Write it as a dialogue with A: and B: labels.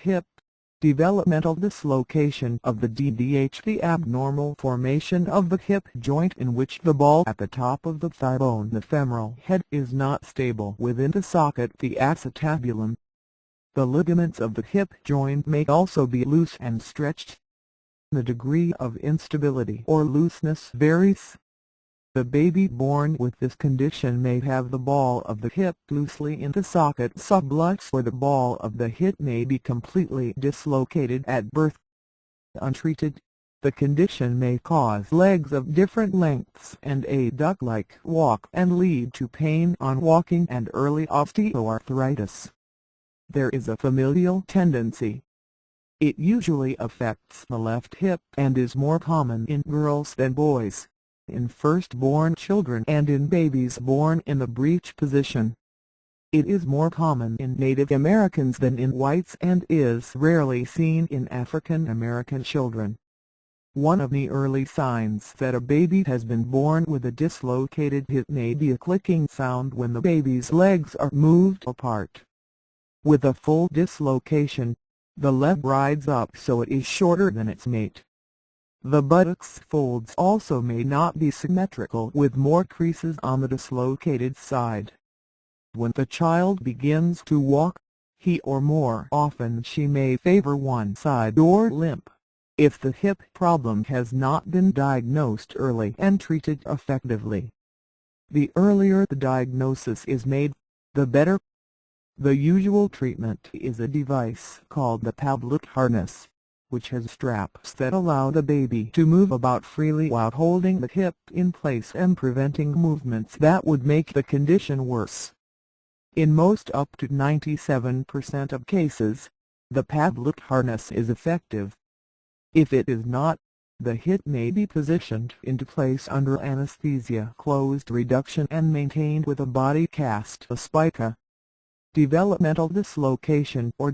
A: hip. Developmental dislocation of the DDH, the abnormal formation of the hip joint in which the ball at the top of the thigh bone, the femoral head, is not stable within the socket, the acetabulum. The ligaments of the hip joint may also be loose and stretched. The degree of instability or looseness varies. The baby born with this condition may have the ball of the hip loosely in the socket sublux, or the ball of the hip may be completely dislocated at birth. Untreated, the condition may cause legs of different lengths and a duck-like walk and lead to pain on walking and early osteoarthritis. There is a familial tendency. It usually affects the left hip and is more common in girls than boys, in firstborn children and in babies born in the breech position. It is more common in Native Americans than in whites and is rarely seen in African American children. One of the early signs that a baby has been born with a dislocated hip may be a clicking sound when the baby's legs are moved apart. With a full dislocation, the leg rides up so it is shorter than its mate. The buttocks folds also may not be symmetrical, with more creases on the dislocated side. When the child begins to walk, he or more often she may favor one side or limp. If the hip problem has not been diagnosed early and treated effectively, the earlier the diagnosis is made, the better. The usual treatment is a device called the tablet harness, which has straps that allow the baby to move about freely while holding the hip in place and preventing movements that would make the condition worse. In most up to 97% of cases, the tablet harness is effective. If it is not, the hip may be positioned into place under anesthesia, closed reduction, and maintained with a body cast, a spica. Developmental dislocation or